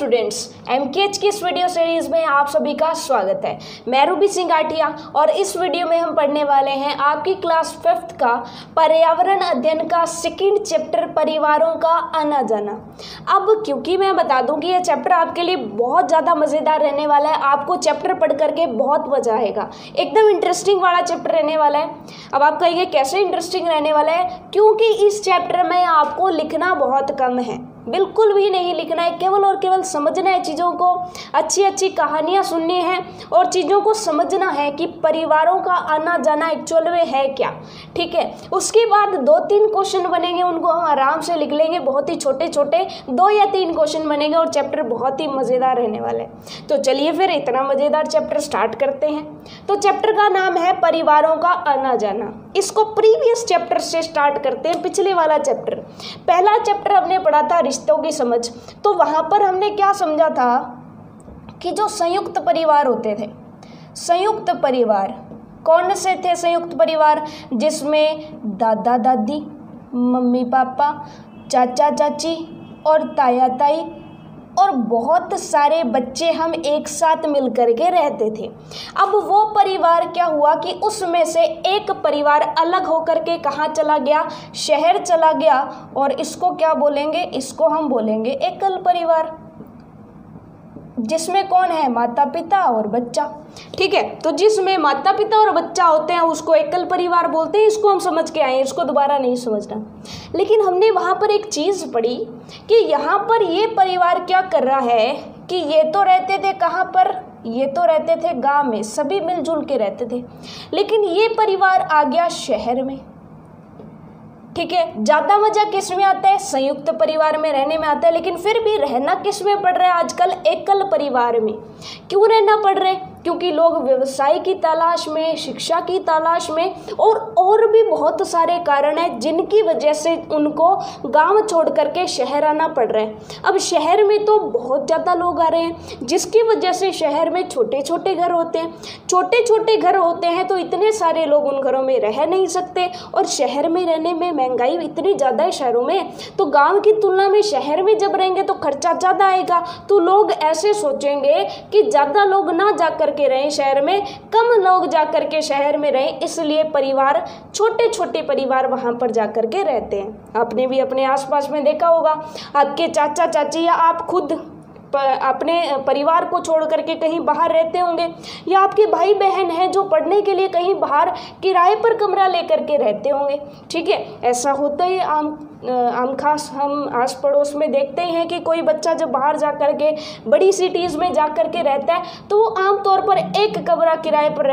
Students, एमकेएच की इस video series में आप सभी का स्वागत है। मैं रूबी सिंह आटिया और इस वीडियो में हम पढ़ने वाले हैं आपकी क्लास 5th का पर्यावरण अध्ययन का सेकंड चैप्टर परिवारों का आना जाना। अब क्योंकि मैं बता दूं कि यह चैप्टर आपके लिए बहुत ज़्यादा मज़ेदार रहने वाला है, आपको चैप्टर पढ़ करके बहुत मजा आएगा, एकदम इंटरेस्टिंग वाला चैप्टर रहने वाला है। अब आप कहिए कैसे इंटरेस्टिंग रहने वाला है? क्योंकि इस चैप्टर में आपको लिखना बहुत कम है, बिल्कुल भी नहीं लिखना है, केवल और केवल समझना है चीज़ों को, अच्छी अच्छी कहानियाँ सुननी है और चीज़ों को समझना है कि परिवारों का आना जाना एक्चुअल में है क्या। ठीक है, उसके बाद 2-3 क्वेश्चन बनेंगे, उनको हम आराम से लिख लेंगे, बहुत ही छोटे छोटे 2 या 3 क्वेश्चन बनेंगे और चैप्टर बहुत ही मज़ेदार रहने वाला है। तो चलिए फिर इतना मज़ेदार चैप्टर स्टार्ट करते हैं। तो चैप्टर का नाम है परिवारों का आना जाना। इसको प्रीवियस चैप्टर से स्टार्ट करते हैं, पिछले वाला चैप्टर। पहला चैप्टर हमने पढ़ा था रिश्तों की समझ। तो वहाँ पर हमने क्या समझा था कि जो संयुक्त परिवार होते थे, संयुक्त परिवार कौन से थे? संयुक्त परिवार जिसमें दादा दादी, मम्मी पापा, चाचा चाची और ताया ताई और बहुत सारे बच्चे हम एक साथ मिलकर के रहते थे। अब वो परिवार क्या हुआ कि उसमें से एक परिवार अलग होकर के कहाँ चला गया? शहर चला गया। और इसको क्या बोलेंगे? इसको हम बोलेंगे एकल परिवार, जिसमें कौन है? माता पिता और बच्चा। ठीक है, तो जिसमें माता पिता और बच्चा होते हैं उसको एकल परिवार बोलते हैं। इसको हम समझ के आए, इसको दोबारा नहीं समझना। लेकिन हमने वहाँ पर एक चीज़ पढ़ी कि यहाँ पर ये परिवार क्या कर रहा है कि ये तो रहते थे कहाँ पर? ये तो रहते थे गांव में, सभी मिलजुल के रहते थे। लेकिन ये परिवार आ गया शहर में। ठीक है, ज़्यादा मज़ा किस में आता है? संयुक्त परिवार में रहने में आता है। लेकिन फिर भी रहना किस में पड़ रहा है आजकल? एकल परिवार में। क्यों रहना पड़ रहा है? क्योंकि लोग व्यवसाय की तलाश में, शिक्षा की तलाश में और भी बहुत सारे कारण हैं जिनकी वजह से उनको गांव छोड़ करके शहर आना पड़ रहा है। अब शहर में तो बहुत ज़्यादा लोग आ रहे हैं, जिसकी वजह से शहर में छोटे छोटे घर होते हैं। छोटे छोटे घर होते हैं तो इतने सारे लोग उन घरों में रह नहीं सकते, और शहर में रहने में महंगाई इतनी ज़्यादा है शहरों में, तो गाँव की तुलना में शहर में जब रहेंगे तो खर्चा ज़्यादा आएगा। तो लोग ऐसे सोचेंगे कि ज़्यादा लोग ना जा करके रहें शहर में, कम लोग जाकर के शहर में रहें, इसलिए परिवार, छोटे छोटे परिवार वहां पर जाकर के रहते हैं। आपने भी अपने आसपास में देखा होगा, आपके चाचा चाची या आप खुद अपने परिवार को छोड़ करके कहीं बाहर रहते होंगे, या आपके भाई बहन हैं जो पढ़ने के लिए कहीं बाहर किराए पर कमरा लेकर के रहते होंगे। ठीक है, ऐसा होता ही आम खास हम आस पड़ोस में देखते ही हैं कि कोई बच्चा जब बाहर जा कर के बड़ी सिटीज़ में जा कर के रहता है तो वो आमतौर पर एक कमरा किराए पर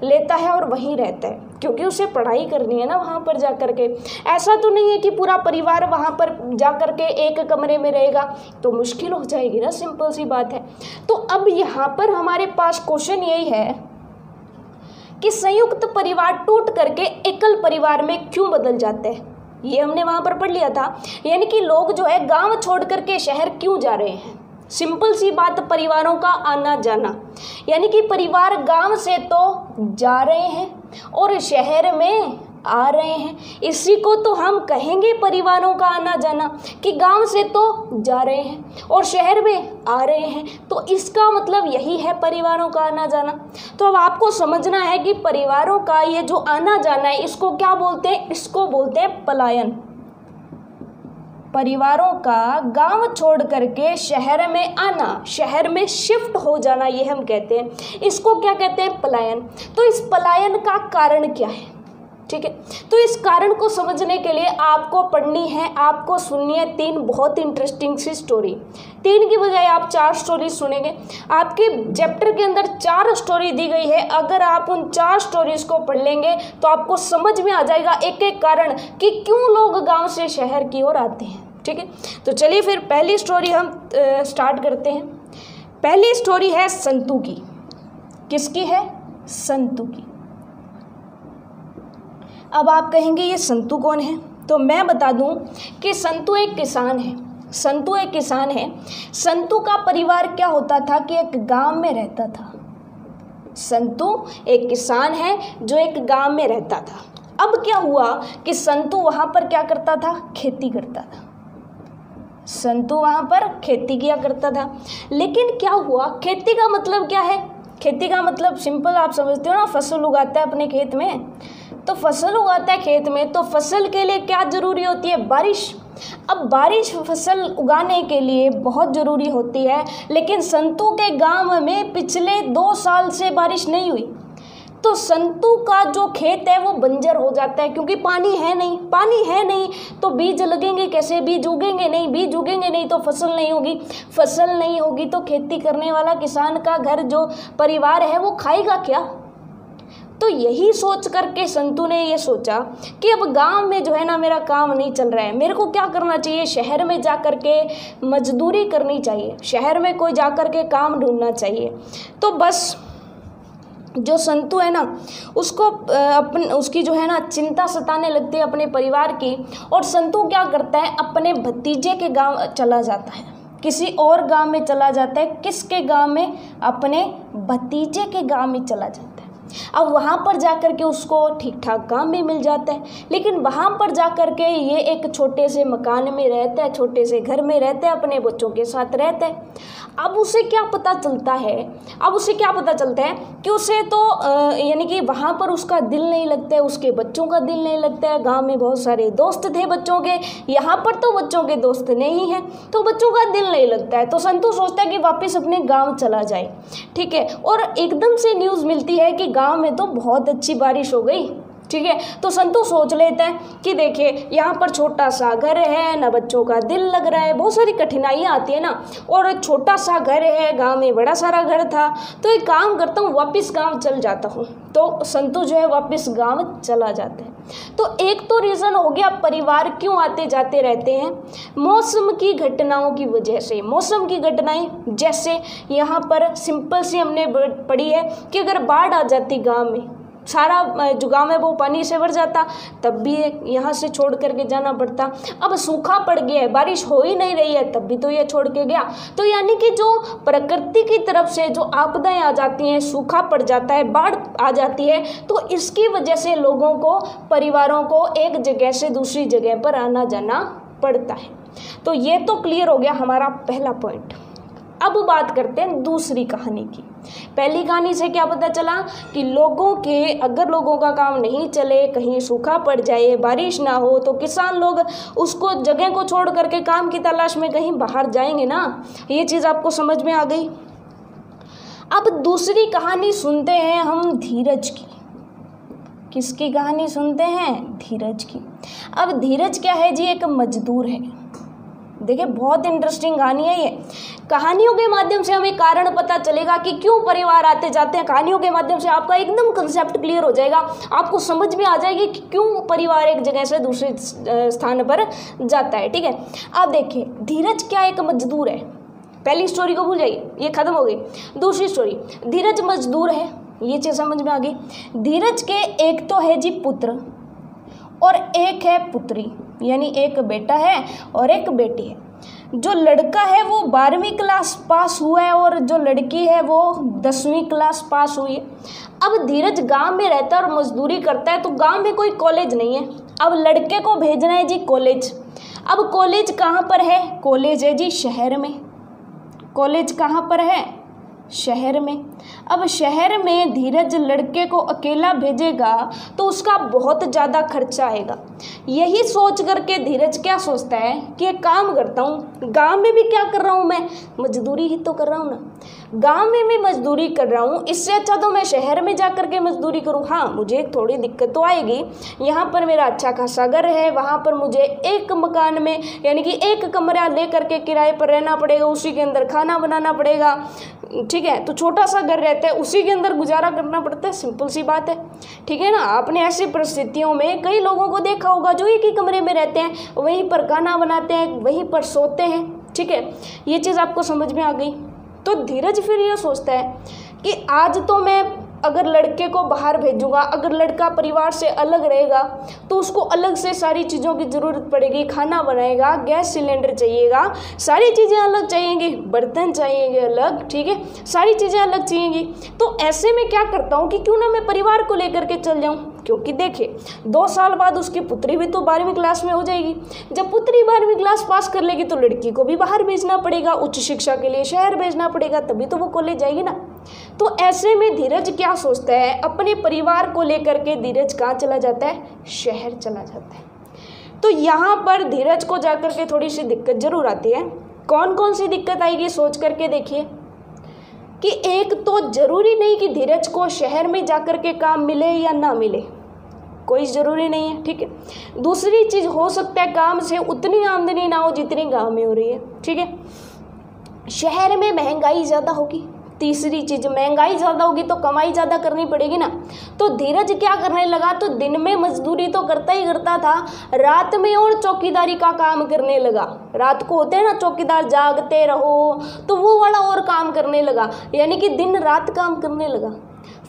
लेता है और वहीं रहता है, क्योंकि उसे पढ़ाई करनी है ना वहाँ पर जा कर के। ऐसा तो नहीं है कि पूरा परिवार वहाँ पर जा कर के एक कमरे में रहेगा, तो मुश्किल हो जाएगी ना, सिंपल सी बात है। तो अब यहाँ पर हमारे पास क्वेश्चन यही है कि संयुक्त परिवार टूट करके एकल परिवार में क्यों बदल जाते हैं? ये हमने वहाँ पर पढ़ लिया था। यानी कि लोग जो है गांव छोड़ करके शहर क्यों जा रहे हैं? सिंपल सी बात, परिवारों का आना जाना। यानी कि परिवार गांव से तो जा रहे हैं और शहर में आ रहे हैं, इसी को तो हम कहेंगे परिवारों का आना जाना, कि गांव से तो जा रहे हैं और शहर में आ रहे हैं, तो इसका मतलब यही है परिवारों का आना जाना। तो अब आपको समझना है कि परिवारों का ये जो आना जाना है इसको क्या बोलते हैं? इसको बोलते हैं पलायन। परिवारों का गांव छोड़ करके शहर में आना, शहर में शिफ्ट हो जाना, ये हम कहते हैं, इसको क्या कहते हैं? पलायन। तो इस पलायन का कारण क्या है? ठीक है, तो इस कारण को समझने के लिए आपको पढ़नी है, आपको सुननी है 3 बहुत इंटरेस्टिंग सी स्टोरी। 3 की बजाय आप 4 स्टोरी सुनेंगे। आपके चैप्टर के अंदर 4 स्टोरी दी गई है। अगर आप उन 4 स्टोरीज को पढ़ लेंगे तो आपको समझ में आ जाएगा एक एक कारण कि क्यों लोग गांव से शहर की ओर आते हैं। ठीक है, तो चलिए फिर पहली स्टोरी हम स्टार्ट करते हैं। पहली स्टोरी है संतू की। किसकी है? संतू की। अब आप कहेंगे ये संतू कौन है? तो मैं बता दूं कि संतू एक किसान है। संतू एक किसान है। संतू का परिवार क्या होता था कि एक गांव में रहता था। संतू एक किसान है जो एक गांव में रहता था। अब क्या हुआ कि संतू वहां पर क्या करता था? खेती करता था। संतू वहाँ पर खेती किया करता था। लेकिन क्या हुआ, खेती का मतलब क्या है? खेती का मतलब सिंपल आप समझते हो ना, फसल उगाता है अपने खेत में। तो फसल उगाता है खेत में, तो फसल के लिए क्या ज़रूरी होती है? बारिश। अब बारिश फसल उगाने के लिए बहुत ज़रूरी होती है, लेकिन संतू के गांव में पिछले 2 साल से बारिश नहीं हुई। तो संतू का जो खेत है वो बंजर हो जाता है, क्योंकि पानी है नहीं तो बीज लगेंगे कैसे? बीज उगेंगे नहीं तो फसल नहीं होगी, फसल नहीं होगी तो खेती करने वाला किसान का घर, जो परिवार है, वो खाएगा क्या? तो यही सोच करके संतू ने ये सोचा कि अब गांव में जो है ना मेरा काम नहीं चल रहा है, मेरे को क्या करना चाहिए? शहर में जा कर के मजदूरी करनी चाहिए, शहर में कोई जा कर के काम ढूंढना चाहिए। तो बस जो संतू है ना, उसको उसकी जो है ना चिंता सताने लगती है अपने परिवार की, और संतू क्या करता है? अपने भतीजे के गांव चला जाता है, किसी और गांव में चला जाता है। किसके गांव में? अपने भतीजे के गांव में चला जाता है। अब वहाँ पर जा कर के उसको ठीक ठाक काम भी मिल जाता है, लेकिन वहाँ पर जा कर के ये एक छोटे से मकान में रहता है, छोटे से घर में रहता है, अपने बच्चों के साथ रहता है। अब उसे क्या पता चलता है कि उसे तो यानी कि वहाँ पर उसका दिल नहीं लगता है, उसके बच्चों का दिल नहीं लगता है। गांव में बहुत सारे दोस्त थे बच्चों के, यहाँ पर तो बच्चों के दोस्त नहीं हैं, तो बच्चों का दिल नहीं लगता है। तो संतू सोचता है कि वापस अपने गाँव चला जाए, ठीक है। और एकदम से न्यूज़ मिलती है कि गाँव में तो बहुत अच्छी बारिश हो गई, ठीक है। तो संतू सोच लेता है कि देखिए यहाँ पर छोटा सा घर है ना, बच्चों का दिल लग रहा है, बहुत सारी कठिनाइयाँ आती है ना, और छोटा सा घर है, गांव में बड़ा सारा घर था, तो एक काम करता हूँ वापस गांव चल जाता हूँ। तो संतू जो है वापस गांव चला जाता है। तो एक तो रीज़न हो गया परिवार क्यों आते जाते रहते हैं, मौसम की घटनाओं की वजह से। मौसम की घटनाएं जैसे यहाँ पर सिंपल सी हमने पढ़ी है कि अगर बाढ़ आ जाती गाँव में, सारा जो गाँव है वो पानी से भर जाता, तब भी यहाँ से छोड़ करके जाना पड़ता। अब सूखा पड़ गया है, बारिश हो ही नहीं रही है, तब भी तो ये छोड़ के गया। तो यानी कि जो प्रकृति की तरफ से जो आपदाएं आ जाती हैं, सूखा पड़ जाता है, बाढ़ आ जाती है, तो इसकी वजह से लोगों को, परिवारों को एक जगह से दूसरी जगह पर आना जाना पड़ता है। तो ये तो क्लियर हो गया हमारा पहला पॉइंट। अब बात करते हैं दूसरी कहानी की। पहली कहानी से क्या पता चला कि अगर लोगों का काम नहीं चले, कहीं सूखा पड़ जाए, बारिश ना हो, तो किसान लोग उसको जगह को छोड़ करके काम की तलाश में कहीं बाहर जाएंगे ना। ये चीज़ आपको समझ में आ गई। अब दूसरी कहानी सुनते हैं हम धीरज की। किसकी कहानी सुनते हैं? धीरज की। अब धीरज क्या है जी? एक मजदूर है। देखिए बहुत इंटरेस्टिंग कहानी है ये। कहानियों के माध्यम से हमें कारण पता चलेगा कि क्यों परिवार आते जाते हैं। कहानियों के माध्यम से आपका एकदम कंसेप्ट क्लियर हो जाएगा, आपको समझ में आ जाएगी कि क्यों परिवार एक जगह से दूसरे स्थान पर जाता है, ठीक है। अब देखिए धीरज क्या एक मजदूर है। पहली स्टोरी को भूल जाइए, ये खत्म हो गई। दूसरी स्टोरी, धीरज मजदूर है, ये चीज़ समझ में आ गई। धीरज के एक तो है जी पुत्र और एक है पुत्री, यानी एक बेटा है और एक बेटी है। जो लड़का है वो 12वीं क्लास पास हुआ है और जो लड़की है वो 10वीं क्लास पास हुई है। अब धीरज गांव में रहता है और मजदूरी करता है, तो गांव में कोई कॉलेज नहीं है। अब लड़के को भेजना है जी कॉलेज। अब कॉलेज कहाँ पर है? कॉलेज है जी शहर में। कॉलेज कहाँ पर है? शहर में। अब शहर में धीरज लड़के को अकेला भेजेगा तो उसका बहुत ज़्यादा खर्चा आएगा। यही सोच करके धीरज क्या सोचता है कि एक काम करता हूँ, गांव में भी क्या कर रहा हूँ मैं? मजदूरी ही तो कर रहा हूँ ना। गांव में मैं मजदूरी कर रहा हूँ, इससे अच्छा तो मैं शहर में जा कर के मजदूरी करूँ। हाँ मुझे थोड़ी दिक्कत तो आएगी, यहाँ पर मेरा अच्छा खासा घर है, वहाँ पर मुझे एक मकान में यानी कि एक कमरा ले करके किराए पर रहना पड़ेगा, उसी के अंदर खाना बनाना पड़ेगा, ठीक है। तो छोटा सा घर रहता है, उसी के अंदर गुजारा करना पड़ता है, सिंपल सी बात है, ठीक है ना। आपने ऐसी परिस्थितियों में कई लोगों को देखा होगा जो एक ही कमरे में रहते हैं, वहीं पर खाना बनाते हैं, वहीं पर सोते हैं, ठीक है। ये चीज़ आपको समझ में आ गई। तो धीरज फिर ये सोचता है कि आज तो मैं अगर लड़के को बाहर भेजूंगा, अगर लड़का परिवार से अलग रहेगा तो उसको अलग से सारी चीज़ों की ज़रूरत पड़ेगी। खाना बनाएगा, गैस सिलेंडर चाहिएगा, सारी चीज़ें अलग चाहिएंगी, बर्तन चाहिएंगे अलग, ठीक है, सारी चीज़ें अलग चाहिएंगी। तो ऐसे में क्या करता हूँ कि क्यों ना मैं परिवार को लेकर के चल जाऊँ, क्योंकि देखिए 2 साल बाद उसकी पुत्री भी तो 12वीं क्लास में हो जाएगी। जब पुत्री 12वीं क्लास पास कर लेगी तो लड़की को भी बाहर भेजना पड़ेगा, उच्च शिक्षा के लिए शहर भेजना पड़ेगा, तभी तो वो कॉलेज जाएगी ना। तो ऐसे में धीरज क्या सोचता है, अपने परिवार को लेकर के धीरज कहाँ चला जाता है, शहर चला जाता है। तो यहाँ पर धीरज को जाकर के थोड़ी सी दिक्कत जरूर आती है। कौन कौन सी दिक्कत आएगी सोच करके देखिए कि एक तो जरूरी नहीं कि धीरज को शहर में जाकर के काम मिले या ना मिले, कोई ज़रूरी नहीं है, ठीक है। दूसरी चीज़ हो सकता है काम से उतनी आमदनी ना हो जितनी गांव में हो रही है, ठीक है। शहर में महंगाई ज़्यादा होगी। तीसरी चीज़, महंगाई ज़्यादा होगी तो कमाई ज़्यादा करनी पड़ेगी ना। तो धीरज क्या करने लगा, तो दिन में मजदूरी तो करता ही करता था, रात में और चौकीदारी का काम करने लगा। रात को होते हैं ना चौकीदार, जागते रहो, तो वो वाला और काम करने लगा, यानी कि दिन रात काम करने लगा।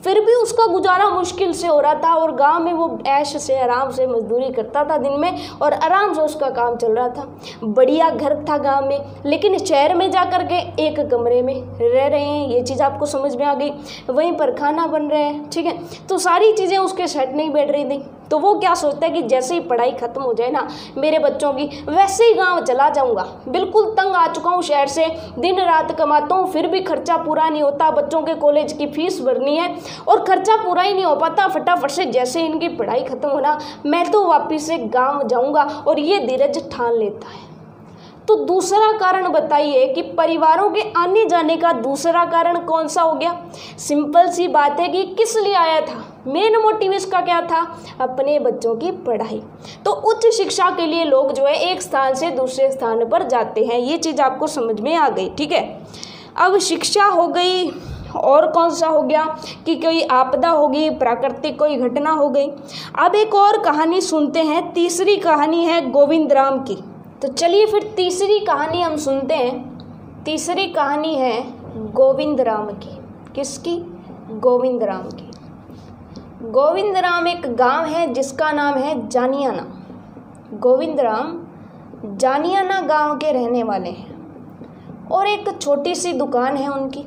फिर भी उसका गुजारा मुश्किल से हो रहा था और गांव में वो ऐश से आराम से मजदूरी करता था दिन में और आराम से उसका काम चल रहा था। बढ़िया घर था गांव में, लेकिन शहर में जा कर के एक कमरे में रह रहे हैं, ये चीज़ आपको समझ में आ गई। वहीं पर खाना बन रहे हैं, ठीक है, तो सारी चीज़ें उसके सेट नहीं बैठ रही थी। तो वो क्या सोचता है कि जैसे ही पढ़ाई ख़त्म हो जाए ना मेरे बच्चों की, वैसे ही गांव चला जाऊंगा। बिल्कुल तंग आ चुका हूँ शहर से, दिन रात कमाता हूँ फिर भी खर्चा पूरा नहीं होता, बच्चों के कॉलेज की फीस भरनी है और खर्चा पूरा ही नहीं हो पाता। फटाफट से जैसे इनकी पढ़ाई ख़त्म होना मैं तो वापिस से गाँव जाऊँगा, और ये धीरज ठान लेता है। तो दूसरा कारण बताइए कि परिवारों के आने जाने का दूसरा कारण कौन सा हो गया। सिंपल सी बात है कि किस लिए आया था, मेन मोटिव इसका क्या था, अपने बच्चों की पढ़ाई। तो उच्च शिक्षा के लिए लोग जो है एक स्थान से दूसरे स्थान पर जाते हैं, ये चीज़ आपको समझ में आ गई, ठीक है। अब शिक्षा हो गई, और कौन सा हो गया कि कोई आपदा होगी, प्राकृतिक कोई घटना हो गई। अब एक और कहानी सुनते हैं, तीसरी कहानी है गोविंद राम की। तो चलिए फिर तीसरी कहानी हम सुनते हैं। तीसरी कहानी है गोविंद राम की। किसकी, गोविंद राम की। गोविंद राम एक गांव है जिसका नाम है जानियाना। गोविंद राम जानियाना गांव के रहने वाले हैं और एक छोटी सी दुकान है उनकी।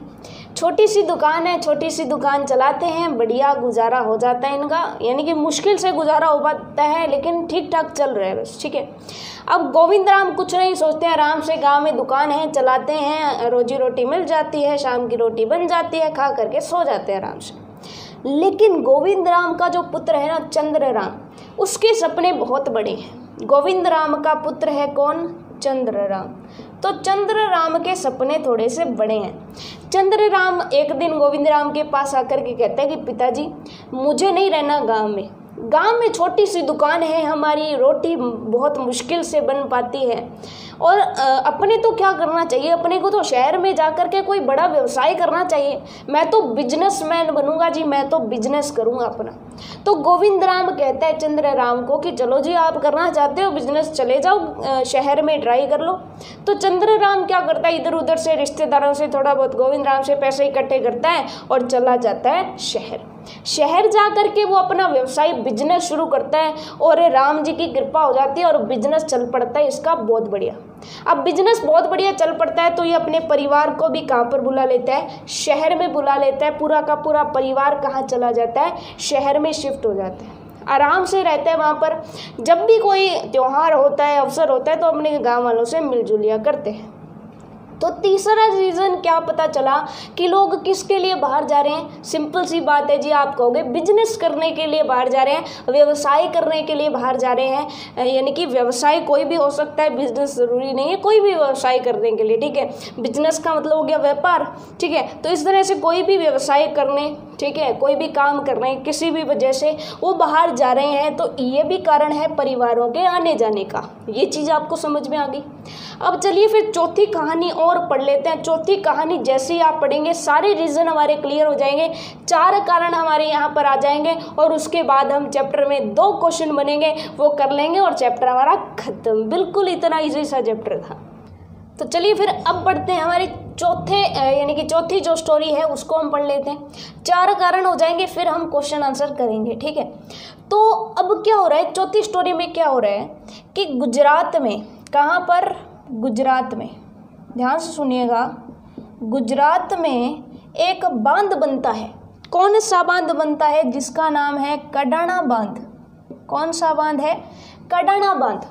छोटी सी दुकान है, छोटी सी दुकान चलाते हैं, बढ़िया गुजारा हो जाता है इनका, यानी कि मुश्किल से गुजारा हो पाता है लेकिन ठीक ठाक चल रहा है बस, ठीक है। अब गोविंद राम कुछ नहीं सोचते, आराम से गांव में दुकान है चलाते हैं, रोजी रोटी मिल जाती है, शाम की रोटी बन जाती है, खा करके सो जाते हैं आराम से। लेकिन गोविंद राम का जो पुत्र है ना चंद्र राम, उसके सपने बहुत बड़े हैं। गोविंद राम का पुत्र है कौन, चंद्र राम। तो चंद्र राम के सपने थोड़े से बड़े हैं। चंद्र राम एक दिन गोविंद राम के पास आकर के कहते हैं कि पिताजी मुझे नहीं रहना गांव में, गांव में छोटी सी दुकान है हमारी, रोटी बहुत मुश्किल से बन पाती है, और अपने तो क्या करना चाहिए, अपने को तो शहर में जाकर के कोई बड़ा व्यवसाय करना चाहिए। मैं तो बिजनेसमैन बनूंगा जी, मैं तो बिजनेस करूंगा अपना। तो गोविंद राम कहता है चंद्र राम को कि चलो जी आप करना चाहते हो बिजनेस, चले जाओ शहर में ट्राई कर लो। तो चंद्र राम क्या करता है, इधर उधर से रिश्तेदारों से थोड़ा बहुत गोविंद राम से पैसे इकट्ठे करता है और चला जाता है शहर। शहर जा करके वो अपना व्यवसाय बिजनेस शुरू करता है और राम जी की कृपा हो जाती है और बिजनेस चल पड़ता है इसका बहुत बढ़िया। अब बिजनेस बहुत बढ़िया चल पड़ता है तो ये अपने परिवार को भी कहाँ पर बुला लेता है, शहर में बुला लेता है। पूरा का पूरा परिवार कहाँ चला जाता है, शहर में शिफ्ट हो जाता है, आराम से रहता है वहाँ पर। जब भी कोई त्योहार होता है, अवसर होता है तो अपने गाँव वालों से मिलजुलिया करते हैं। तो तीसरा रीज़न क्या पता चला कि लोग किसके लिए बाहर जा रहे हैं। सिंपल सी बात है जी, आप कहोगे बिजनेस करने के लिए बाहर जा रहे हैं, व्यवसाय करने के लिए बाहर जा रहे हैं। यानी कि व्यवसाय कोई भी हो सकता है, बिजनेस ज़रूरी नहीं है, कोई भी व्यवसाय करने के लिए, ठीक है। बिजनेस का मतलब हो गया व्यापार, ठीक है। तो इस तरह से कोई भी व्यवसाय करने, ठीक है, कोई भी काम कर रहे हैं, किसी भी वजह से वो बाहर जा रहे हैं, तो ये भी कारण है परिवारों के आने जाने का। ये चीज़ आपको समझ में आ गई। अब चलिए फिर चौथी कहानी और पढ़ लेते हैं। चौथी कहानी जैसे ही आप पढ़ेंगे सारे रीज़न हमारे क्लियर हो जाएंगे, 4 कारण हमारे यहाँ पर आ जाएंगे और उसके बाद हम चैप्टर में 2 क्वेश्चन बनेंगे वो कर लेंगे और चैप्टर हमारा खत्म। बिल्कुल इतना ईजी सा चैप्टर था। तो चलिए फिर अब बढ़ते हैं हमारे यानी कि चौथी जो स्टोरी है उसको हम पढ़ लेते हैं। 4 कारण हो जाएंगे, फिर हम क्वेश्चन आंसर करेंगे, ठीक है। तो अब क्या हो रहा है, चौथी स्टोरी में क्या हो रहा है कि गुजरात में, कहाँ पर, गुजरात में, ध्यान से सुनिएगा, गुजरात में एक बांध बनता है। कौन सा बांध बनता है? जिसका नाम है कडाणा बांध। कौन सा बांध है? कडाणा बांध।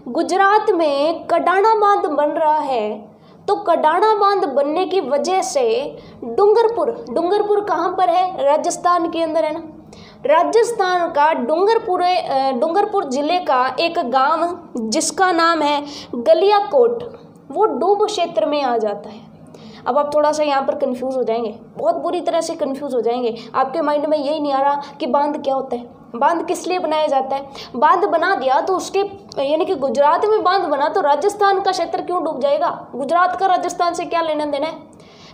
गुजरात में कडाणा बांध बन रहा है। तो कडाणा बांध बनने की वजह से डूंगरपुर कहाँ पर है? राजस्थान के अंदर है ना। राजस्थान का डूंगरपुर जिले का एक गांव जिसका नाम है गलियाकोट, वो डूब क्षेत्र में आ जाता है। अब आप थोड़ा सा यहाँ पर कंफ्यूज हो जाएंगे, बहुत बुरी तरह से कंफ्यूज हो जाएंगे। आपके माइंड में यही नहीं आ रहा कि बांध क्या होता है, बांध किस लिए बनाया जाता है। बांध बना दिया तो उसके यानी कि गुजरात में बांध बना तो राजस्थान का क्षेत्र क्यों डूब जाएगा? गुजरात का राजस्थान से क्या लेना देना है?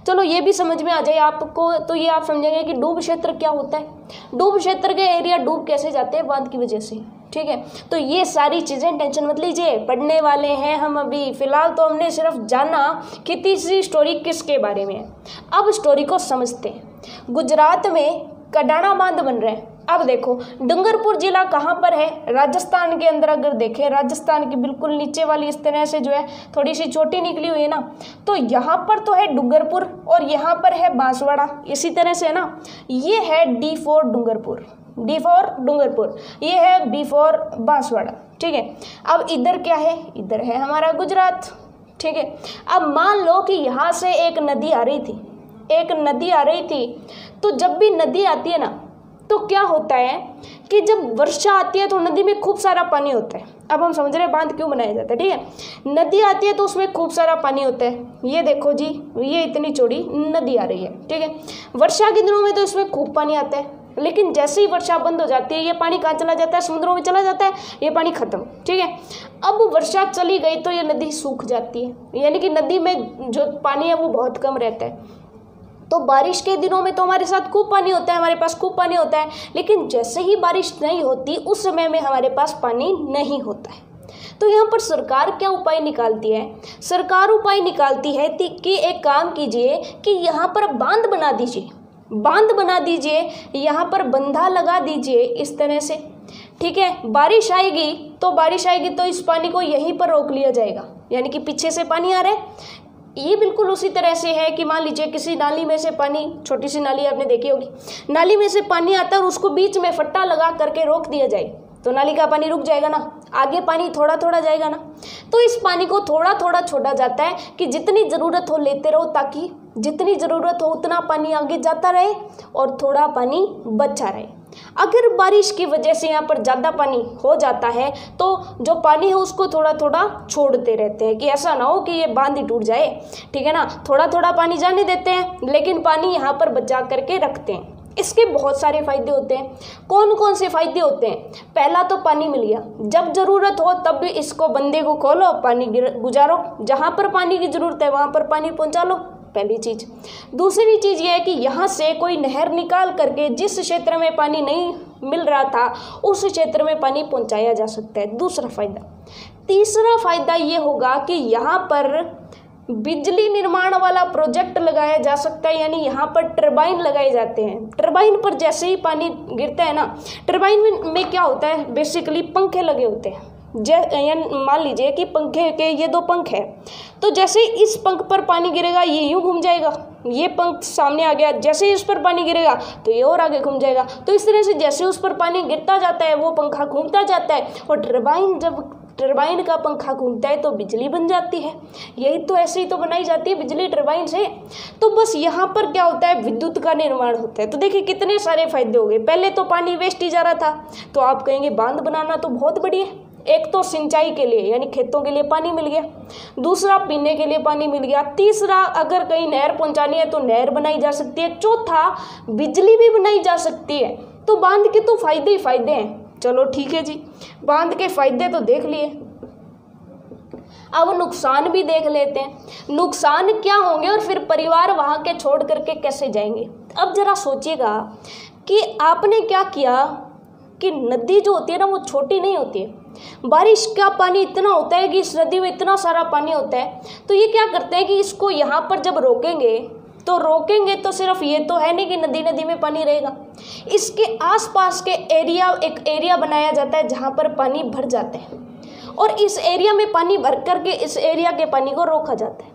चलो ये भी समझ में आ जाए आपको, तो ये आप समझेंगे कि डूब क्षेत्र क्या होता है। डूब क्षेत्र के एरिया डूब कैसे जाते हैं? बांध की वजह से, ठीक है। तो ये सारी चीज़ें टेंशन मत लीजिए, पढ़ने वाले हैं हम अभी। फिलहाल तो हमने सिर्फ जाना कि तीसरी स्टोरी किसके बारे में है। अब स्टोरी को समझते हैं। गुजरात में कडाणा बांध बन रहे हैं। अब देखो डूंगरपुर जिला कहाँ पर है? राजस्थान के अंदर। अगर देखें राजस्थान की बिल्कुल नीचे वाली इस तरह से जो है थोड़ी सी चोटी निकली हुई है ना, तो यहाँ पर तो है डूंगरपुर और यहाँ पर है बांसवाड़ा, इसी तरह से है ना। ये है D for Dungarpur, D for Dungarpur, ये है B फॉर बांसवाड़ा, ठीक है। अब इधर क्या है? इधर है हमारा गुजरात, ठीक है। अब मान लो कि यहाँ से एक नदी आ रही थी, तो जब भी नदी आती है ना तो क्या होता है कि जब वर्षा आती है तो नदी में खूब सारा पानी होता है। अब हम समझ रहे हैं बांध क्यों बनाया जाता है, ठीक है। नदी आती है तो उसमें खूब सारा पानी होता है। ये देखो जी, ये इतनी चौड़ी नदी आ रही है, ठीक है। वर्षा के दिनों में तो इसमें खूब पानी आता है, लेकिन जैसे ही वर्षा बंद हो जाती है ये पानी कहाँ चला जाता है? समुद्रों में चला जाता है, ये पानी खत्म, ठीक है। अब वर्षा चली गई तो ये नदी सूख जाती है, यानी कि नदी में जो पानी है वो बहुत कम रहता है। तो बारिश के दिनों में तो हमारे साथ खूब पानी होता है, हमारे पास खूब पानी होता है, लेकिन जैसे ही बारिश नहीं होती उस समय में हमारे पास पानी नहीं होता है। तो यहाँ पर सरकार क्या उपाय निकालती है? सरकार उपाय निकालती है कि एक काम कीजिए कि यहाँ पर बांध बना दीजिए, यहाँ पर बंधा लगा दीजिए इस तरह से, ठीक है। बारिश आएगी तो इस पानी को यहीं पर रोक लिया जाएगा, यानी कि पीछे से पानी आ रहा है। ये बिल्कुल उसी तरह से है कि मान लीजिए किसी नाली में से पानी, छोटी सी नाली आपने देखी होगी, नाली में से पानी आता है और उसको बीच में फट्टा लगा करके रोक दिया जाए तो नाली का पानी रुक जाएगा ना, आगे पानी थोड़ा थोड़ा जाएगा ना। तो इस पानी को थोड़ा थोड़ा छोड़ा जाता है कि जितनी ज़रूरत हो लेते रहो, ताकि जितनी ज़रूरत हो उतना पानी आगे जाता रहे और थोड़ा पानी बचा रहे। अगर बारिश की वजह से यहाँ पर ज़्यादा पानी हो जाता है तो जो पानी है उसको थोड़ा थोड़ा छोड़ते रहते हैं कि ऐसा ना हो कि ये बांध ही टूट जाए, ठीक है ना। थोड़ा थोड़ा पानी जाने देते हैं, लेकिन पानी यहाँ पर बचा करके रखते हैं। इसके बहुत सारे फ़ायदे होते हैं। कौन कौन से फ़ायदे होते हैं? पहला तो पानी मिल गया, जब ज़रूरत हो तब भी इसको बंदे को खोलो, पानी गुजारो, जहाँ पर पानी की ज़रूरत है वहाँ पर पानी पहुँचा लो, पहली चीज़। दूसरी चीज़ यह है कि यहाँ से कोई नहर निकाल करके जिस क्षेत्र में पानी नहीं मिल रहा था उस क्षेत्र में पानी पहुँचाया जा सकता है, दूसरा फ़ायदा। तीसरा फ़ायदा ये होगा कि यहाँ पर बिजली निर्माण वाला प्रोजेक्ट लगाया जा सकता है, यानी यहाँ पर टरबाइन लगाए जाते हैं। टरबाइन पर जैसे ही पानी गिरता है ना, टरबाइन में क्या होता है, बेसिकली पंखे लगे होते हैं। मान लीजिए कि पंखे के ये 2 पंख है, तो जैसे इस पंख पर पानी गिरेगा ये यूँ घूम जाएगा, ये पंख सामने आ गया, जैसे ही इस पर पानी गिरेगा तो ये और आगे घूम जाएगा। तो इस तरह से जैसे उस पर पानी गिरता जाता है वो पंखा घूमता जाता है, और जब टरबाइन का पंखा घूमता है तो बिजली बन जाती है। यही तो ऐसे ही तो बनाई जाती है बिजली टरबाइन से। तो बस यहाँ पर क्या होता है, विद्युत का निर्माण होता है। तो देखिए कितने सारे फायदे हो गए। पहले तो पानी वेस्ट ही जा रहा था, तो आप कहेंगे बांध बनाना तो बहुत बढ़िया है। एक तो सिंचाई के लिए यानी खेतों के लिए पानी मिल गया, दूसरा पीने के लिए पानी मिल गया, तीसरा अगर कहीं नहर पहुंचानी है तो नहर बनाई जा सकती है, चौथा बिजली भी बनाई जा सकती है। तो बांध के तो फायदे ही फायदे हैं। चलो ठीक है जी, बांध के फायदे तो देख लिए, अब नुकसान भी देख लेते हैं। नुकसान क्या होंगे और फिर परिवार वहाँ के छोड़ करके कैसे जाएंगे। अब जरा सोचिएगा कि आपने क्या किया कि नदी जो होती है ना वो छोटी नहीं होती है, बारिश का पानी इतना होता है कि इस नदी में इतना सारा पानी होता है, तो ये क्या करते हैं कि इसको यहाँ पर जब रोकेंगे तो सिर्फ ये तो है नहीं कि नदी नदी में पानी रहेगा, इसके आसपास के एक एरिया बनाया जाता है जहाँ पर पानी भर जाते हैं और इस एरिया में पानी भर करके इस एरिया के पानी को रोका जाता है।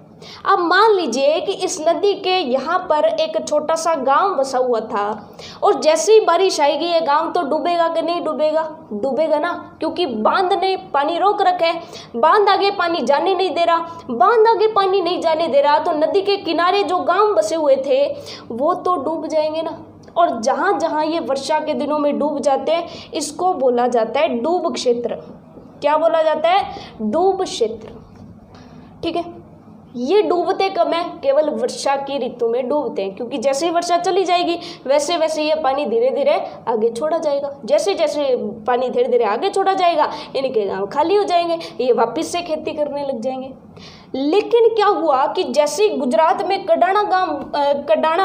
अब मान लीजिए कि इस नदी के यहाँ पर एक छोटा सा गांव बसा हुआ था और जैसे ही बारिश आएगी ये गांव तो डूबेगा कि नहीं डूबेगा? डूबेगा ना, क्योंकि बांध ने पानी रोक रखा है, बांध आगे पानी जाने नहीं दे रहा। बांध आगे पानी नहीं जाने दे रहा तो नदी के किनारे जो गांव बसे हुए थे वो तो डूब जाएंगे ना। और जहाँ जहाँ ये वर्षा के दिनों में डूब जाते हैं इसको बोला जाता है डूब क्षेत्र। क्या बोला जाता है? डूब क्षेत्र। ठीक है, ये डूबते कब है? केवल वर्षा की ऋतु में डूबते हैं, क्योंकि जैसे ही वर्षा चली जाएगी वैसे वैसे ये पानी धीरे धीरे आगे छोड़ा जाएगा। जैसे जैसे पानी धीरे धीरे आगे छोड़ा जाएगा इनके गांव खाली हो जाएंगे, ये वापस से खेती करने लग जाएंगे। लेकिन क्या हुआ कि जैसे गुजरात में कडाना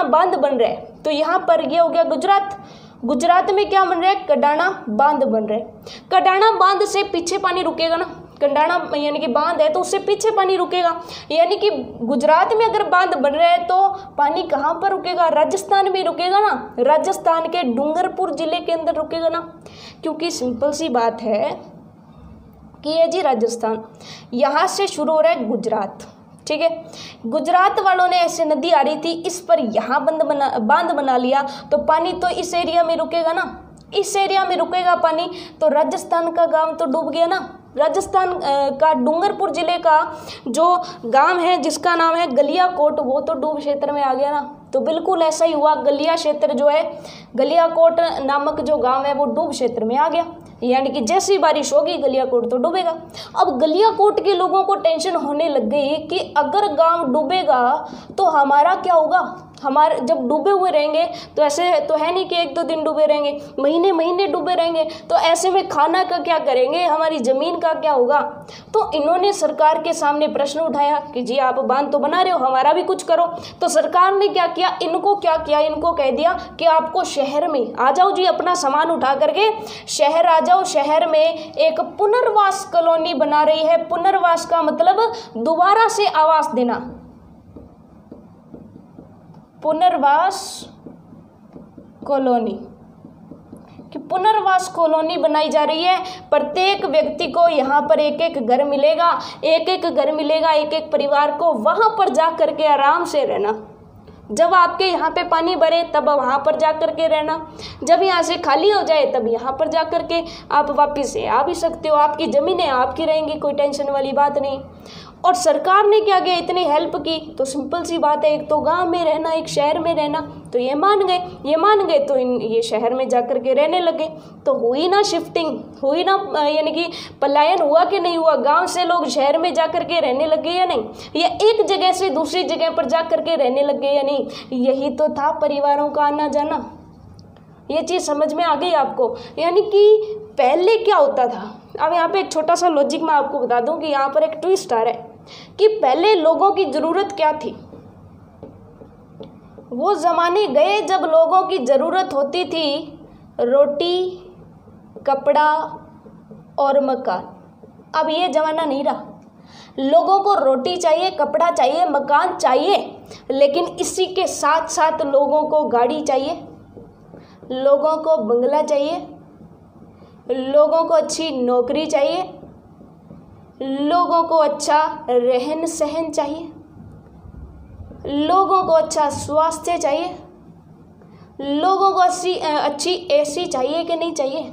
बांध बन रहा है तो यहाँ पर ये हो गया गुजरात में क्या बन रहा है? कडाना बांध बन रहा है। कडाना बांध से पीछे पानी रुकेगा ना, कंडाना यानी कि बांध है तो उससे पीछे पानी रुकेगा, यानी कि गुजरात में अगर बांध बन रहा है तो पानी कहाँ पर रुकेगा? राजस्थान में रुकेगा ना, राजस्थान के डूंगरपुर जिले के अंदर रुकेगा ना, क्योंकि सिंपल सी बात है कि ये जी राजस्थान यहाँ से शुरू हो रहा है गुजरात। ठीक है, गुजरात वालों ने ऐसे नदी आ रही थी इस पर यहाँ बांध बना लिया तो पानी तो इस एरिया में रुकेगा ना, इस एरिया में रुकेगा पानी तो राजस्थान का गांव तो डूब गया ना। राजस्थान का डूंगरपुर जिले का जो गांव है जिसका नाम है गलियाकोट वो तो डूब क्षेत्र में आ गया ना। तो बिल्कुल ऐसा ही हुआ, गलिया क्षेत्र जो है गलियाकोट नामक जो गांव है वो डूब क्षेत्र में आ गया, यानी कि जैसी बारिश होगी गलियाकोट तो डूबेगा। अब गलियाकोट के लोगों को टेंशन होने लग गई कि अगर गांव डूबेगा तो हमारा क्या होगा? हमारे जब डूबे हुए रहेंगे तो ऐसे तो है नहीं कि एक दो दिन डूबे रहेंगे, महीने महीने डूबे रहेंगे, तो ऐसे में खाना का क्या करेंगे? हमारी ज़मीन का क्या होगा? तो इन्होंने सरकार के सामने प्रश्न उठाया कि जी आप बांध तो बना रहे हो, हमारा भी कुछ करो। तो सरकार ने क्या किया? इनको कह दिया कि आपको शहर में आ जाओ जी, अपना सामान उठा करके शहर आ जाओ। शहर में एक पुनर्वास कॉलोनी बना रही है। पुनर्वास का मतलब दोबारा से आवास देना, पुनर्वास कॉलोनी कि पुनर्वास कॉलोनी बनाई जा रही है। प्रत्येक व्यक्ति को यहाँ पर एक एक घर मिलेगा, एक एक परिवार को वहाँ पर जा करके आराम से रहना। जब आपके यहाँ पे पानी भरे तब वहाँ पर जा कर के रहना, जब यहाँ से खाली हो जाए तब यहाँ पर जा कर के आप वापस से आ भी सकते हो। आपकी ज़मीनें आपकी रहेंगी, कोई टेंशन वाली बात नहीं। और सरकार ने क्या किया? इतनी हेल्प की। तो सिंपल सी बात है, एक तो गांव में रहना, एक शहर में रहना। तो ये मान गए तो ये शहर में जाकर के रहने लगे। तो हुई ना शिफ्टिंग, हुई ना, यानी कि पलायन हुआ कि नहीं हुआ? गांव से लोग शहर में जाकर के रहने लगे या नहीं? या एक जगह से दूसरी जगह पर जाकर के रहने लगे या नहीं? यही तो था परिवारों का आना जाना। ये चीज़ समझ में आ गई आपको? यानी कि पहले क्या होता था, अब यहाँ पे एक छोटा सा लॉजिक मैं आपको बता दूं कि यहाँ पर एक ट्विस्ट आ रहा है कि पहले लोगों की ज़रूरत क्या थी। वो ज़माने गए जब लोगों की ज़रूरत होती थी रोटी, कपड़ा और मकान। अब ये ज़माना नहीं रहा। लोगों को रोटी चाहिए, कपड़ा चाहिए, मकान चाहिए, लेकिन इसी के साथ साथ लोगों को गाड़ी चाहिए, लोगों को बंगला चाहिए, लोगों को अच्छी नौकरी चाहिए, लोगों को अच्छा रहन सहन चाहिए, लोगों को अच्छा स्वास्थ्य चाहिए, लोगों को अच्छी एसी चाहिए कि नहीं चाहिए।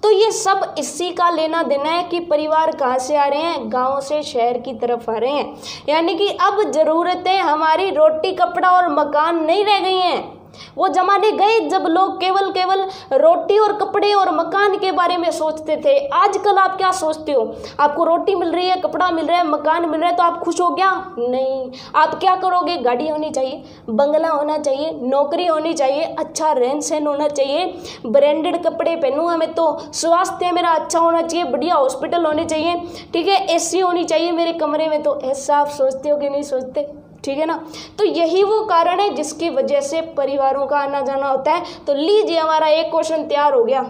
तो ये सब इसी का लेना देना है कि परिवार कहाँ से आ रहे हैं? गाँव से शहर की तरफ आ रहे हैं। यानी कि अब ज़रूरतें हमारी रोटी, कपड़ा और मकान नहीं रह गई हैं। वो ज़माने गए जब लोग केवल रोटी और कपड़े और मकान के बारे में सोचते थे। आजकल आप क्या सोचते हो? आपको रोटी मिल रही है, कपड़ा मिल रहा है, मकान मिल रहा है तो आप खुश हो गया? नहीं। आप क्या करोगे? गाड़ी होनी चाहिए, बंगला होना चाहिए, नौकरी होनी चाहिए, अच्छा रहन सहन होना चाहिए, ब्रांडेड कपड़े पहनूंगा मैं तो स्वास्थ्य मेरा अच्छा होना चाहिए, बढ़िया हॉस्पिटल होने चाहिए, ठीक है, एसी होनी चाहिए मेरे कमरे में। तो ऐसा आप सोचते हो कि नहीं सोचते? ठीक है ना। तो यही वो कारण है जिसकी वजह से परिवारों का आना जाना होता है। तो लीजिए हमारा एक क्वेश्चन तैयार हो गया।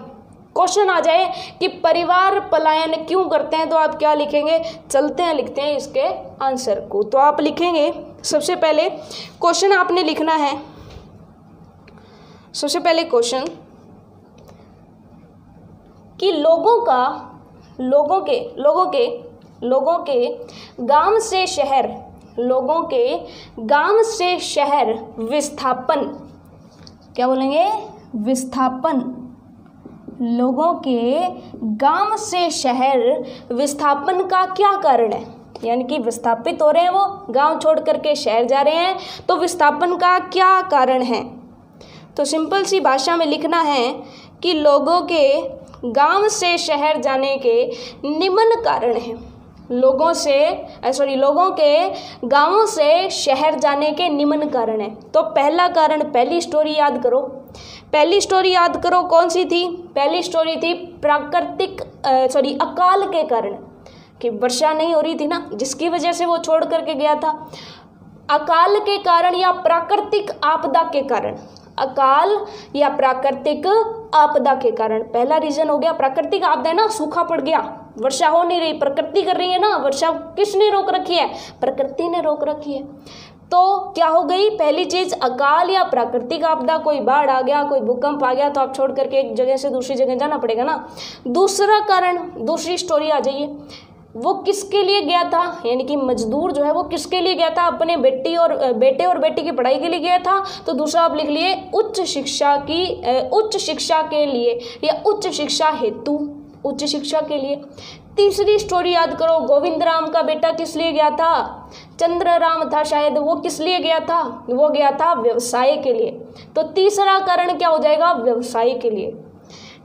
क्वेश्चन आ जाए कि परिवार पलायन क्यों करते हैं, तो आप क्या लिखेंगे, चलते हैं लिखते हैं इसके आंसर को। तो आप लिखेंगे सबसे पहले क्वेश्चन आपने लिखना है, सबसे पहले क्वेश्चन कि लोगों के गांव से शहर, लोगों के गांव से शहर विस्थापन, क्या बोलेंगे, विस्थापन, लोगों के गांव से शहर विस्थापन का क्या कारण है, यानी कि विस्थापित हो रहे हैं, वो गांव छोड़ करके शहर जा रहे हैं, तो विस्थापन का क्या कारण है। तो सिंपल सी भाषा में लिखना है कि लोगों के गांव से शहर जाने के निम्न कारण हैं। लोगों के गांवों से शहर जाने के निम्न कारण है। तो पहला कारण, पहली स्टोरी याद करो, कौन सी थी, पहली स्टोरी थी अकाल के कारण, कि वर्षा नहीं हो रही थी ना, जिसकी वजह से वो छोड़ करके गया था। अकाल के कारण या प्राकृतिक आपदा के कारण, अकाल या प्राकृतिक आपदा के कारण, पहला रीजन हो गया प्राकृतिक आपदा है ना, सूखा पड़ गया, वर्षा हो नहीं रही, प्रकृति कर रही है ना, वर्षा किसने रोक रखी है, प्रकृति ने रोक रखी है। तो क्या हो गई, पहली चीज अकाल या प्राकृतिक आपदा, कोई बाढ़ आ गया, कोई भूकंप आ गया, तो आप छोड़ करके एक जगह से दूसरी जगह जाना पड़ेगा ना। दूसरा कारण, दूसरी स्टोरी आ जाइए, वो किसके लिए गया था, यानी कि मजदूर जो है वो किसके लिए गया था, अपने बेटे और बेटी की पढ़ाई के लिए गया था। तो दूसरा आप लिख लिए उच्च शिक्षा के लिए या उच्च शिक्षा हेतु, उच्च शिक्षा के लिए। तीसरी स्टोरी याद करो, गोविंद राम का बेटा किस लिए गया था, चंद्र राम था शायद, वो किस लिए गया था, वो गया था व्यवसाय के लिए। तो तीसरा कारण क्या हो जाएगा, व्यवसाय के लिए,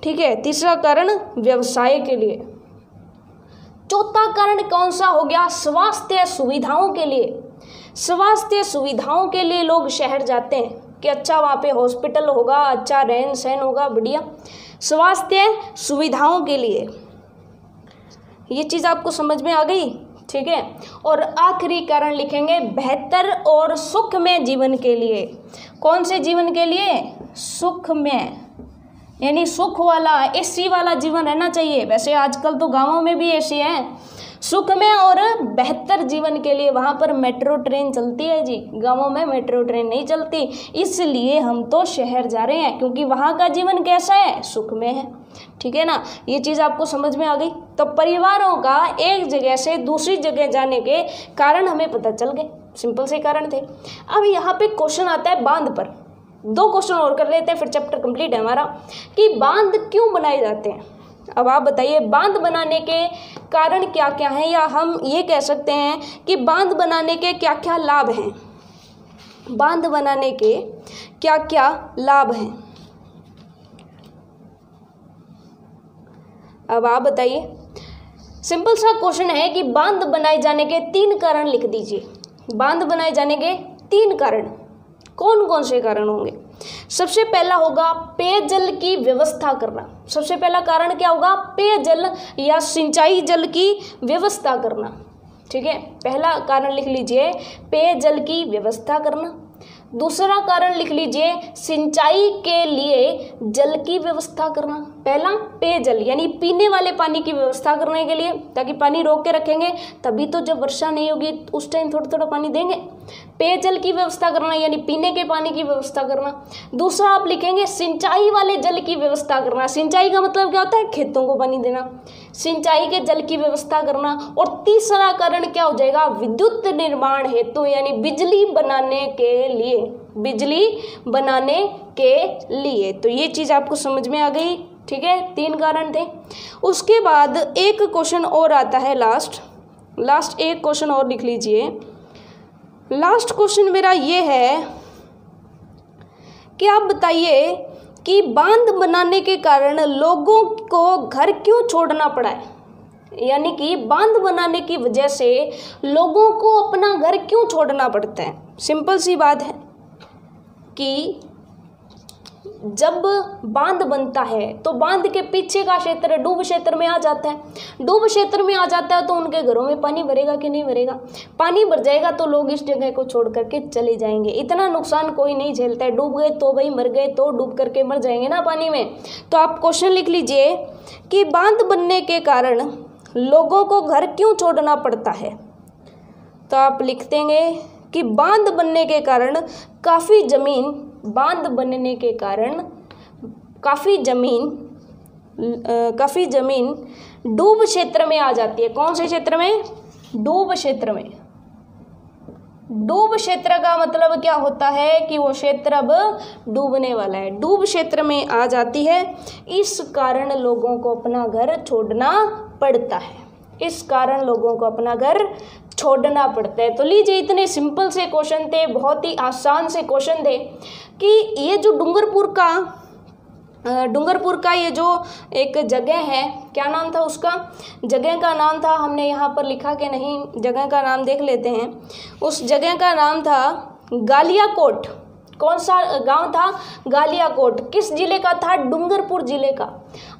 ठीक है, तीसरा कारण व्यवसाय के लिए। चौथा कारण कौन सा हो गया, स्वास्थ्य सुविधाओं के लिए। स्वास्थ्य सुविधाओं के लिए लोग शहर जाते हैं कि अच्छा वहाँ पे हॉस्पिटल होगा, अच्छा रहन सहन होगा, बढ़िया, स्वास्थ्य सुविधाओं के लिए। ये चीज़ आपको समझ में आ गई, ठीक है। और आखिरी कारण लिखेंगे बेहतर और सुखमय जीवन के लिए। कौन से जीवन के लिए, सुखमय, यानी सुख वाला, एसी वाला जीवन रहना चाहिए। वैसे आजकल तो गांवों में भी एसी है। सुखमय और बेहतर जीवन के लिए वहाँ पर मेट्रो ट्रेन चलती है जी, गांवों में मेट्रो ट्रेन नहीं चलती, इसलिए हम तो शहर जा रहे हैं, क्योंकि वहाँ का जीवन कैसा है, सुखमय है, ठीक है ना। ये चीज़ आपको समझ में आ गई। तो परिवारों का एक जगह से दूसरी जगह जाने के कारण हमें पता चल गए, सिंपल से कारण थे। अब यहाँ पे क्वेश्चन आता है बांध पर, दो क्वेश्चन और कर लेते हैं फिर चैप्टर कंप्लीट है हमारा, कि बांध क्यों बनाए जाते हैं। अब आप बताइए बांध बनाने के कारण क्या क्या हैं, या हम ये कह सकते हैं कि बांध बनाने के क्या क्या लाभ हैं, बांध बनाने के क्या क्या लाभ हैं। अब आप बताइए, सिंपल सा क्वेश्चन है कि बांध बनाए जाने के 3 कारण लिख दीजिए। बांध बनाए जाने के 3 कारण, कौन कौन से कारण होंगे। सबसे पहला होगा पेयजल की व्यवस्था करना। सबसे पहला कारण क्या होगा, पेयजल या सिंचाई जल की व्यवस्था करना, ठीक है। पहला कारण लिख लीजिए पेयजल की व्यवस्था करना। दूसरा कारण लिख लीजिए सिंचाई के लिए जल की व्यवस्था करना। पहला पेयजल यानी पीने वाले पानी की व्यवस्था करने के लिए, ताकि पानी रोक के रखेंगे, तभी तो जब वर्षा नहीं होगी उस टाइम थोड़ा थोड़ा पानी देंगे। पेयजल की व्यवस्था करना यानी पीने के पानी की व्यवस्था करना। दूसरा आप लिखेंगे सिंचाई वाले जल की व्यवस्था करना। सिंचाई का मतलब क्या होता है, खेतों को पानी देना, सिंचाई के जल की व्यवस्था करना। और तीसरा कारण क्या हो जाएगा, विद्युत निर्माण हेतु यानी बिजली बनाने के लिए, बिजली बनाने के लिए। तो ये चीज़ आपको समझ में आ गई, ठीक है। 3 कारण थे। उसके बाद एक क्वेश्चन और आता है, लास्ट एक क्वेश्चन और लिख लीजिए। लास्ट क्वेश्चन मेरा ये है कि आप बताइए कि बांध बनाने के कारण लोगों को घर क्यों छोड़ना पड़ा है, यानी कि बांध बनाने की वजह से लोगों को अपना घर क्यों छोड़ना पड़ता है। सिंपल सी बात है कि जब बांध बनता है तो बांध के पीछे का क्षेत्र डूब क्षेत्र में आ जाता है। डूब क्षेत्र में आ जाता है तो उनके घरों में पानी भरेगा कि नहीं भरेगा? पानी भर जाएगा तो लोग इस जगह को छोड़ करके चले जाएंगे। इतना नुकसान कोई नहीं झेलता है। डूब गए तो भाई मर गए, तो डूब करके मर जाएंगे ना पानी में। तो आप क्वेश्चन लिख लीजिए कि बांध बनने के कारण लोगों को घर क्यों छोड़ना पड़ता है। तो आप लिख देंगे कि बांध बनने के कारण काफ़ी ज़मीन डूब क्षेत्र में आ जाती है। कौन से क्षेत्र में? डूब क्षेत्र में। डूब क्षेत्र का मतलब क्या होता है कि वो क्षेत्र अब डूबने वाला है, डूब क्षेत्र में आ जाती है। इस कारण लोगों को अपना घर छोड़ना पड़ता है। इस कारण लोगों को अपना घर छोड़ना पड़ता है। तो लीजिए, इतने सिंपल से क्वेश्चन थे, बहुत ही आसान से क्वेश्चन थे कि ये जो डूंगरपुर का ये जो एक जगह है, क्या नाम था उसका? जगह का नाम था, हमने यहाँ पर लिखा कि नहीं, जगह का नाम देख लेते हैं। उस जगह का नाम था गालियाकोट। कौन सा गांव था? गालियाकोट। किस जिले का था? डूंगरपुर जिले का।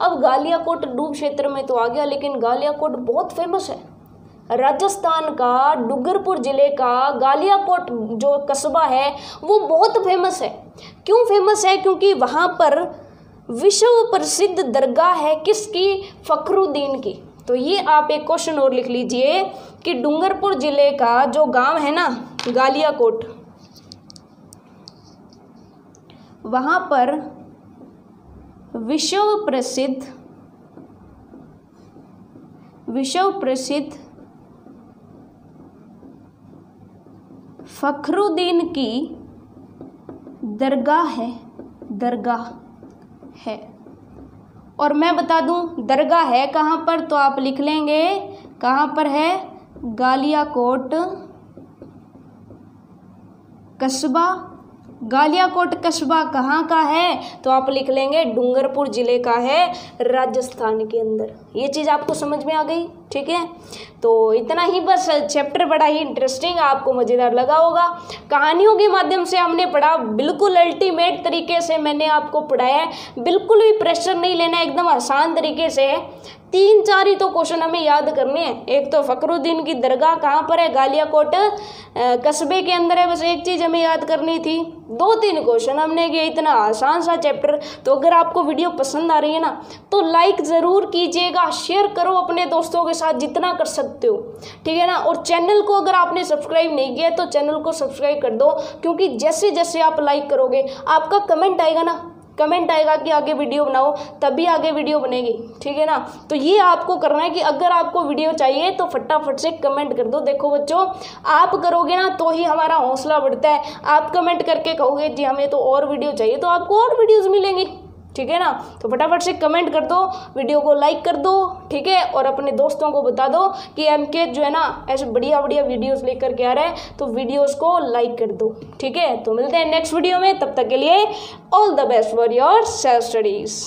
अब गालियाकोट डूब क्षेत्र में तो आ गया, लेकिन गालियाकोट बहुत फेमस है। राजस्थान का डूंगरपुर जिले का गालियाकोट जो कस्बा है वो बहुत फेमस है। क्यों फेमस है? क्योंकि वहाँ पर विश्व प्रसिद्ध दरगाह है। किसकी? फखरुद्दीन की। तो ये आप एक क्वेश्चन और लिख लीजिए कि डूंगरपुर जिले का जो गांव है ना गालियाकोट, वहाँ पर विश्व प्रसिद्ध फखरुद्दीन की दरगाह है। और मैं बता दूं दरगाह है कहाँ पर, तो आप लिख लेंगे कहाँ पर है? गालियाकोट कस्बा। गालियाकोट कस्बा कहाँ का है? तो आप लिख लेंगे डूंगरपुर जिले का है, राजस्थान के अंदर। ये चीज़ आपको समझ में आ गई? ठीक है, तो इतना ही बस। चैप्टर बड़ा ही इंटरेस्टिंग, आपको मज़ेदार लगा होगा। कहानियों के माध्यम से हमने पढ़ा, बिल्कुल अल्टीमेट तरीके से मैंने आपको पढ़ाया है। बिल्कुल भी प्रेशर नहीं लेना, एकदम आसान तरीके से है। 3-4 ही तो क्वेश्चन हमें याद करने हैं। एक तो फखरुद्दीन की दरगाह कहाँ पर है? गालियाकोट कस्बे के अंदर है। बस एक चीज़ हमें याद करनी थी। 2-3 क्वेश्चन हमने किए, इतना आसान सा चैप्टर। तो अगर आपको वीडियो पसंद आ रही है ना तो लाइक ज़रूर कीजिएगा, शेयर करो अपने दोस्तों के साथ जितना कर सकते हो, ठीक है ना। और चैनल को अगर आपने सब्सक्राइब नहीं किया तो चैनल को सब्सक्राइब कर दो, क्योंकि जैसे जैसे आप लाइक करोगे, आपका कमेंट आएगा ना, कमेंट आएगा कि आगे वीडियो बनाओ, तभी आगे वीडियो बनेगी, ठीक है ना। तो ये आपको करना है कि अगर आपको वीडियो चाहिए तो फटाफट से कमेंट कर दो। देखो बच्चों, आप करोगे ना तो ही हमारा हौसला बढ़ता है। आप कमेंट करके कहोगे जी हमें तो और वीडियो चाहिए, तो आपको और वीडियोज़ मिलेंगी, ठीक है ना। तो फटाफट से कमेंट कर दो, वीडियो को लाइक कर दो, ठीक है। और अपने दोस्तों को बता दो कि एमके जो है ना ऐसे बढ़िया बढ़िया वीडियोस लेकर के आ रहे हैं, तो वीडियोस को लाइक कर दो, ठीक है। तो मिलते हैं नेक्स्ट वीडियो में, तब तक के लिए all the best for your self studies.